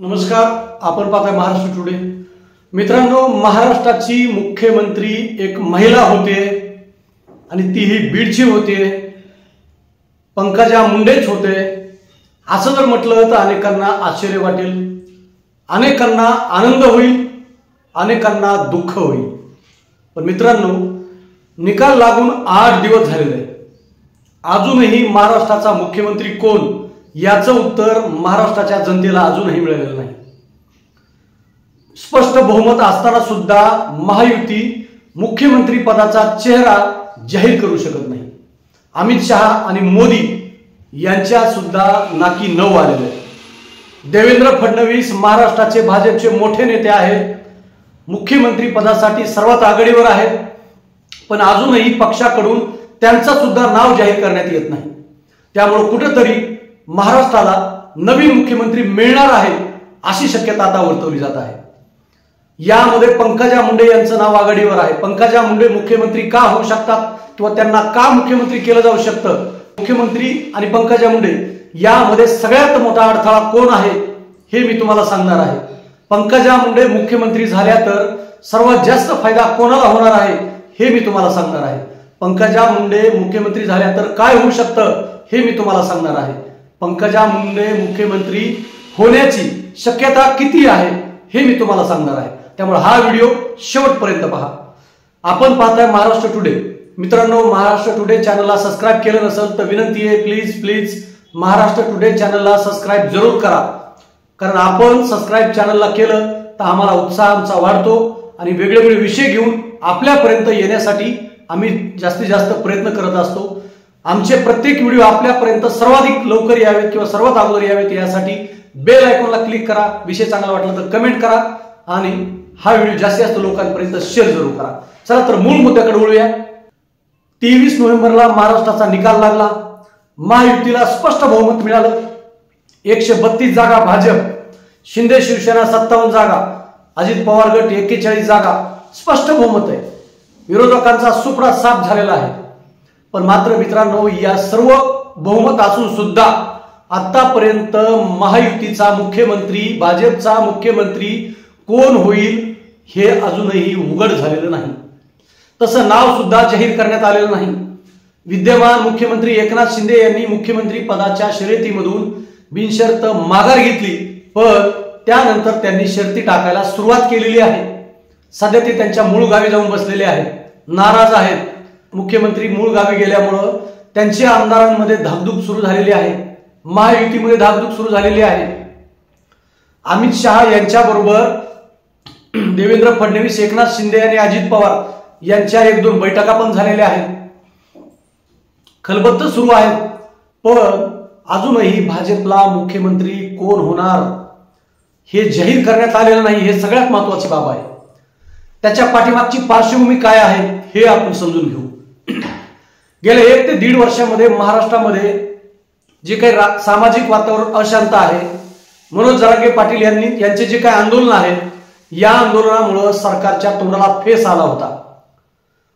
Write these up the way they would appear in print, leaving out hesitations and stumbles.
नमस्कार, आपण पाहताय महाराष्ट्र टुडे। मित्रांनो, महाराष्ट्राची मुख्यमंत्री एक महिला होते आणि तीही बीडची होते, पंकजा मुंडेच होते। असं जर म्हटलं तर अनेकांना आश्चर्य वाटेल, अनेकांना आनंद होईल, अनेकांना दुःख होईल। पण मित्रांनो, निकाल लागून 8 दिवस झालेले आहेत। अजूनही महाराष्ट्राचा मुख्यमंत्री कोण याचं उत्तर महाराष्ट्राच्या जनतेला अजूनही मिळालेलं नाही। स्पष्ट बहुमत असताना सुद्धा महायुती मुख्यमंत्री पदाचा चेहरा जाहीर करू शकत नाही। अमित शहा आणि मोदी यांच्या सुद्धा नाकी नऊ आलेले आहेत। देवेंद्र फडणवीस महाराष्ट्राचे भाजपचे मोठे नेते आहेत, मुख्यमंत्री पदासाठी सर्वात आघाडीवर आहेत, पण अजूनही पक्षाकडून त्यांचं सुद्धा नाव जाहीर करण्यात येत नाही। त्यामुळे कुठेतरी महाराष्ट्राला नवीन मुख्यमंत्री मिळणार आहे अशी शक्यता आता वर्तवली जात आहे। यामध्ये पंकजा मुंडे यांचं नाव आघाडीवर आहे। पंकजा मुंडे मुख्यमंत्री का होऊ शकतात किंवा त्यांना का मुख्यमंत्री केलं जाऊ शकतं, मुख्यमंत्री आणि पंकजा मुंडे यामध्ये सगळ्यात मोठा अडथळा कोण आहे हे मी तुम्हाला सांगणार आहे। पंकजा मुंडे मुख्यमंत्री झाल्या तर सर्वात जास्त फायदा कोणाला होणार आहे हे मी तुम्हाला सांगणार आहे। पंकजा मुंडे मुख्यमंत्री झाल्या तर काय होऊ शकतं हे मी तुम्हाला सांगणार आहे। पंकजा मुंडे मुख्यमंत्री होण्याची शक्यता किती आहे हे मी तुम्हाला सांगणार आहे। त्यामुळे हा व्हिडिओ शेवटपर्यंत पहा। आपण पाहताय महाराष्ट्र टुडे। मित्रांनो, महाराष्ट्र टुडे चॅनलला सबस्क्राइब केलं नसेल तर विनंती आहे, प्लीज महाराष्ट्र टुडे चॅनलला सबस्क्राइब जरूर करा, कारण आपण सबस्क्राइब चॅनलला केलं तर आम्हाला उत्साह आमचा वाढतो आणि वेगवेगळे विषय घेऊन आपल्यापर्यंत येण्यासाठी आम्ही जास्तीत जास्त प्रयत्न करत असतो। आमचे प्रत्येक व्हिडिओ आपल्यापर्यंत सर्वाधिक लवकर यावेत किंवा सर्वात अगोदर यावेत यासाठी बेल आयकॉनला क्लिक करा, विषय चांगला वाटला तर कमेंट करा आणि हा व्हिडिओ जास्तीत जास्त लोकांपर्यंत शेअर जरूर करा। चला तर मूळ मुद्द्याकडे वळूया। 23 नोव्हेंबरला महाराष्ट्राचा निकाल लागला। महायुतीला स्पष्ट बहुमत मिळालं। 132 जागा भाजप, शिंदे शिवसेना 57 जागा, अजित पवार गट 41 जागा, स्पष्ट बहुमत आहे। विरोधकांचा सुपडा साफ झालेला आहे। पण मात्र मित्रांनो, या सर्व बहुमत असून सुद्धा आतापर्यंत महायुतीचा मुख्यमंत्री, भाजपचा मुख्यमंत्री कोण होईल हे अजूनही उघड झालेलं नाही। तसं नाव सुद्धा जाहीर करण्यात आलेलं नाही। विद्यमान मुख्यमंत्री एकनाथ शिंदे यांनी मुख्यमंत्री पदाच्या शर्यतीमधून बिनशर्त माघार घेतली, पण त्यानंतर त्यांनी शर्ती टाकायला सुरुवात केलेली आहे। सध्या ते त्यांच्या मूळ गावी जाऊन बसलेले आहेत, नाराज आहेत। मुख्यमंत्री मूळ गावी गेल्यामुळं त्यांच्या आमदारांमध्ये धाकधूक सुरू झालेली आहे, महायुतीमध्ये धाकधूक सुरू झालेली आहे। अमित शहा यांच्याबरोबर देवेंद्र फडणवीस, एकनाथ शिंदे आणि अजित पवार यांच्या 1-2 बैठका पण झालेल्या आहेत। खलबत्ते सुरू आहेत, पण अजूनही भाजपला मुख्यमंत्री कोण होणार हे जाहीर करण्यात आलेलं नाही। हे सगळ्यात महत्त्वाची बाब आहे। त्याच्या पाठीमागची पार्श्वभूमी काय आहे हे आपण समजून घेऊ। गेल्या 1 ते 1.5 वर्षामध्ये महाराष्ट्रामध्ये जे काही सामाजिक वातावरण अशांत आहे, मनोज जरांगे पाटील यांचे जे काही आंदोलन आहे, या आंदोलनामुळे सरकारच्या तोंडाला फेस आला होता।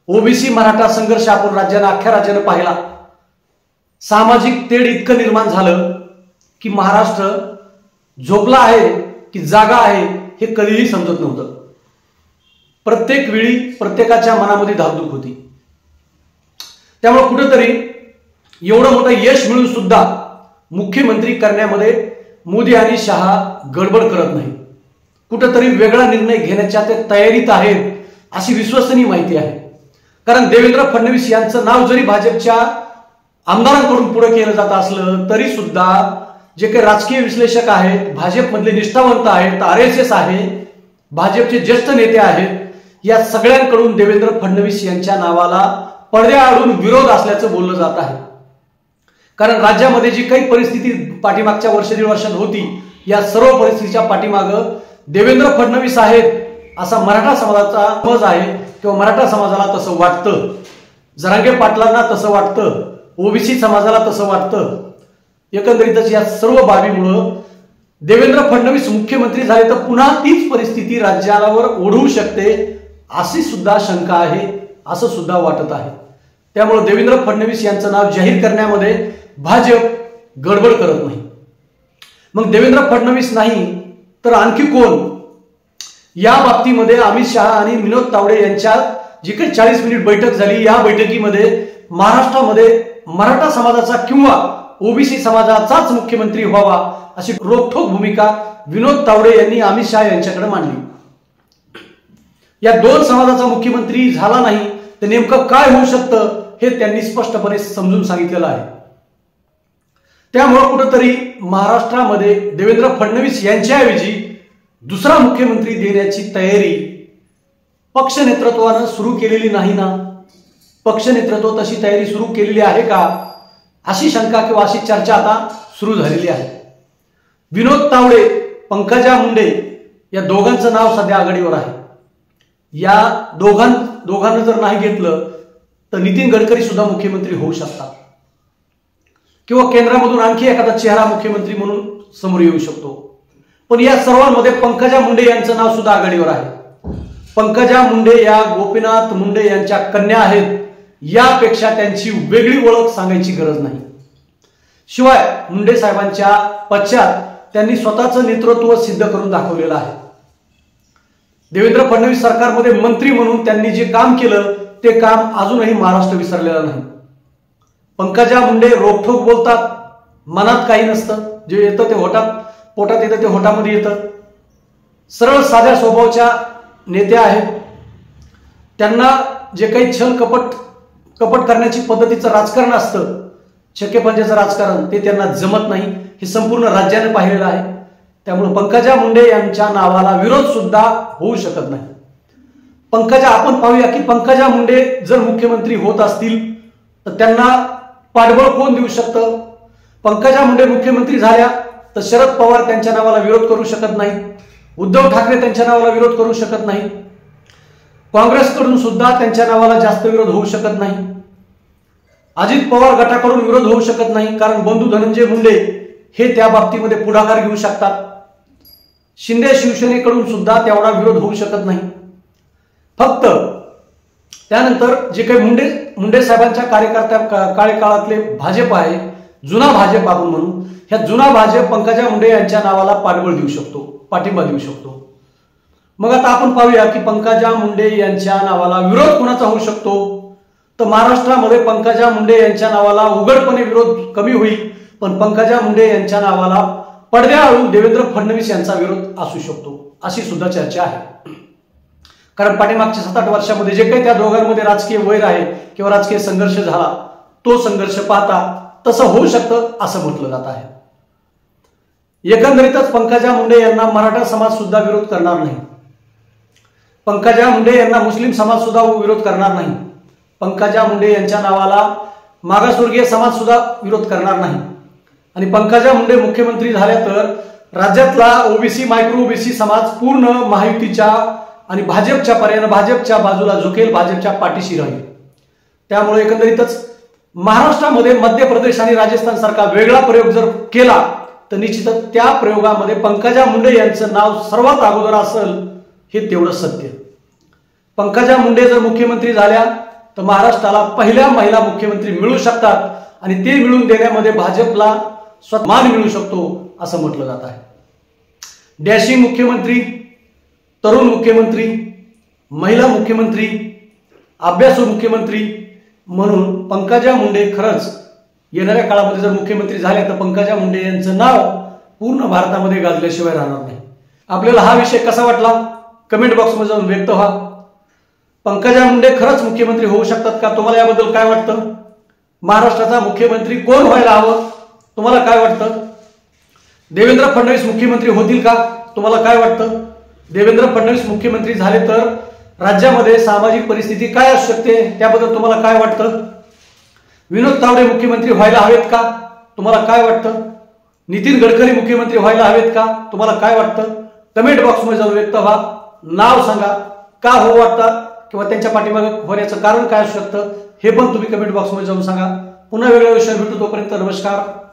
ओबीसी मराठा संघर्ष आपण अख्ख्या राज्यानं पाहिला। सामाजिक तेढ इतकं निर्माण झालं की महाराष्ट्र झोपला आहे की जागा आहे हे कधीही समजत नव्हतं। प्रत्येक वेळी प्रत्येकाच्या मनामध्ये धाकधूक होती। त्यामुळे कुठेतरी एवढं मोठं यश मिळून सुद्धा मुख्यमंत्री करण्यामध्ये मोदी आणि शहा गडबड करत नाही। कुठेतरी वेगळा निर्णय घेण्याच्या ते तयारीत आहेत अशी विश्वसनीय माहिती आहे। कारण देवेंद्र फडणवीस यांचं नाव जरी भाजपच्या आमदारांकडून पुढे केलं जात असलं तरी सुद्धा जे काही राजकीय विश्लेषक आहेत, भाजपमधले निष्ठावंत आहेत, RSS आहे, भाजपचे ज्येष्ठ नेते आहेत, या सगळ्यांकडून देवेंद्र फडणवीस यांच्या नावाला पडद्याआडून विरोध असल्याचं बोललं जात आहे। कारण राज्यामध्ये जी काही परिस्थिती पाठीमागच्या 1-1.5 वर्षात होती, या सर्व परिस्थितीच्या पाठीमागं देवेंद्र फडणवीस आहेत असा मराठा समाजाचा समज आहे किंवा मराठा समाजाला तसं वाटतं, जरांगे पाटलांना तसं वाटतं, ओबीसी समाजाला तसं वाटतं। एकंदरीतच या सर्व बाबीमुळं देवेंद्र फडणवीस मुख्यमंत्री झाले तर पुन्हा तीच परिस्थिती राज्यावर ओढवू शकते अशी सुद्धा शंका आहे, असं सुद्धा वाटत आहे। त्यामुळे देवेंद्र फडणवीस यांचं नाव जाहीर करण्यामध्ये भाजप गडबड करत नाही। मग देवेंद्र फडणवीस नाही तर आणखी कोण? या बाबतीमध्ये अमित शहा आणि विनोद तावडे यांच्या जी काही 40 मिनिट बैठक झाली, या बैठकीमध्ये महाराष्ट्रामध्ये मराठा समाजाचा किंवा ओबीसी समाजाचाच मुख्यमंत्री व्हावा अशी रोखठोक भूमिका विनोद तावडे यांनी अमित शहा यांच्याकडे मांडली. या दोन समाजाचा मुख्यमंत्री झाला नाही तर नेमकं काय होऊ शकतं हे त्यांनी स्पष्टपणे समजून सांगितलेलं आहे. त्यामुळे कुठेतरी महाराष्ट्रामध्ये देवेंद्र फडणवीस यांच्याऐवजी दुसरा मुख्यमंत्री देण्याची तयारी पक्ष नेतृत्वानं सुरू केलेली नाही ना? पक्ष नेतृत्व तशी तयारी सुरू केलेली आहे का, अशी शंका किंवा अशी चर्चा आता सुरू झालेली आहे. विनोद तावडे, पंकजा मुंडे या दोघांचं नाव सध्या आघाडीवर आहे. या दोघांना जर नाही घेतलं तर नितीन गडकरी सुद्धा मुख्यमंत्री होऊ शकतात किंवा केंद्रामधून आणखी एखादा चेहरा मुख्यमंत्री म्हणून समोर येऊ शकतो. पण या सर्वांमध्ये पंकजा मुंडे यांचं नाव सुद्धा आघाडीवर आहे. पंकजा मुंडे या गोपीनाथ मुंडे यांच्या कन्या आहेत, यापेक्षा त्यांची वेगळी ओळख सांगायची गरज नाही. शिवाय मुंडे साहेबांच्या पश्चात त्यांनी स्वतःचं नेतृत्व सिद्ध करून दाखवलेलं आहे. देवेंद्र फडणवीस सरकारमध्ये मंत्री म्हणून त्यांनी जे काम केलं ते काम अजूनही महाराष्ट्र विसरलेला नाही. पंकजा मुंडे रोखठोक बोलतात, मनात काही नसतं, जे येतं ते पोटात येतं ते होटामध्ये येतं. सरळ साध्या स्वभावाच्या नेत्या आहेत. त्यांना जे काही छल कपट करण्याची पद्धतीचं राजकारण असतं, छक्केपंजाचं राजकारण, ते त्यांना जमत नाही. हे संपूर्ण राज्याने पाहिलेलं आहे. त्यामुळे पंकजा मुंडे यांच्या नावाला विरोध सुद्धा होऊ शकत नाही. आपण पाहूया की पंकजा मुंडे जर मुख्यमंत्री होत असतील तर त्यांना पाठबळ कोण देऊ शकतं? पंकजा मुंडे मुख्यमंत्री झाल्या तर शरद पवार त्यांच्या नावाला विरोध करू शकत नाही, उद्धव ठाकरे त्यांच्या नावाला विरोध करू शकत नाही, काँग्रेसकडून सुद्धा त्यांच्या नावाला जास्त विरोध होऊ शकत नाही, अजित पवार गटाकडून विरोध होऊ शकत नाही, कारण बंधू धनंजय मुंडे हे त्या बाबतीमध्ये पुढाकार घेऊ शकतात. शिंदे शिवसेनेकडून सुद्धा तेवढा विरोध होऊ शकत नाही. फक्त त्यानंतर जे काही मुंडे साहेबांच्या कार्यकाळातले भाजप आहे, जुना भाजप आपण म्हणू, ह्या जुना भाजप पंकजा मुंडे यांच्या नावाला पाठबळ देऊ शकतो, पाठिंबा देऊ शकतो. मग आता आपण पाहूया की पंकजा मुंडे यांच्या नावाला विरोध कोणाचा होऊ शकतो? तर महाराष्ट्रामध्ये पंकजा मुंडे यांच्या नावाला उघडपणे विरोध कमी होईल, पण पंकजा मुंडे यांच्या नावाला पडद्याआडून देवेंद्र फडणवीस यांचा विरोध असू शकतो, अशी सुद्धा चर्चा आहे. कारण पाठीमागच्या 7-8 वर्षामध्ये जे काही त्या दोघांमध्ये राजकीय वैर आहे किंवा राजकीय संघर्ष झाला, तो संघर्ष पाहता तसं होऊ शकतं असं म्हटलं जात आहे. एकंदरीतच पंकजा मुंडे यांना मराठा समाज सुद्धा विरोध करणार नाही. पंकजा मुंडे यांना मुस्लिम समाज सुद्धा विरोध करणार नाही. पंकजा मुंडे यांच्या नावाला मागासवर्गीय समाज सुद्धा विरोध करणार नाही. आणि पंकजा मुंडे मुख्यमंत्री झाल्या तर राज्यातला ओबीसी, मायक्रो ओबीसी समाज पूर्ण महायुतीच्या आणि भाजपच्या पर्यायाने भाजपच्या बाजूला झुकेल, भाजपच्या पाठीशी राहील. त्यामुळे एकंदरीतच महाराष्ट्रामध्ये मध्य प्रदेश आणि राजस्थान सारखा वेगळा प्रयोग जर केला तर निश्चितच त्या प्रयोगामध्ये पंकजा मुंडे यांचं नाव सर्वात अगोदर असेल, हे तेवढं सत्य. पंकजा मुंडे जर मुख्यमंत्री झाल्या तर महाराष्ट्राला पहिल्या महिला मुख्यमंत्री मिळू शकतात आणि ते मिळून देण्यामध्ये भाजपला मान मिळू शकतो असं म्हटलं जात आहे. डॅशिंग मुख्यमंत्री, तरुण मुख्यमंत्री, महिला मुख्यमंत्री, अभ्यासू मुख्यमंत्री म्हणून पंकजा मुंडे खरंच येणाऱ्या काळामध्ये जर मुख्यमंत्री झाल्या तर पंकजा मुंडे यांचं नाव पूर्ण भारतामध्ये गाजल्याशिवाय राहणार नाही. आपल्याला हा विषय कसा वाटला कमेंट बॉक्समध्ये जाऊन व्यक्त व्हा. पंकजा मुंडे खरंच मुख्यमंत्री होऊ शकतात का? तुम्हाला याबद्दल काय वाटतं? महाराष्ट्राचा मुख्यमंत्री कोण व्हायला हवं? तुम्हाला काय वाटतं? देवेंद्र फडणवीस मुख्यमंत्री होतील का? तुम्हाला काय वाटतं? देवेंद्र फडणवीस मुख्यमंत्री झाले तर राज्यामध्ये सामाजिक परिस्थिती काय असू शकते, त्याबद्दल तुम्हाला काय वाटतं? विनोद तावडे मुख्यमंत्री व्हायला हवेत का? तुम्हाला काय वाटतं? नितीन गडकरी मुख्यमंत्री व्हायला हवेत का? तुम्हाला काय वाटतं? कमेंट बॉक्समध्ये जाऊन व्यक्त व्हा. नाव सांगा, का हो वाटतं किंवा त्यांच्या पाठीमागे होण्याचं कारण काय असू शकतं हे पण तुम्ही कमेंट बॉक्समध्ये जाऊन सांगा. पुन्हा वेगळ्या विषयावर भेटू, तोपर्यंत नमस्कार.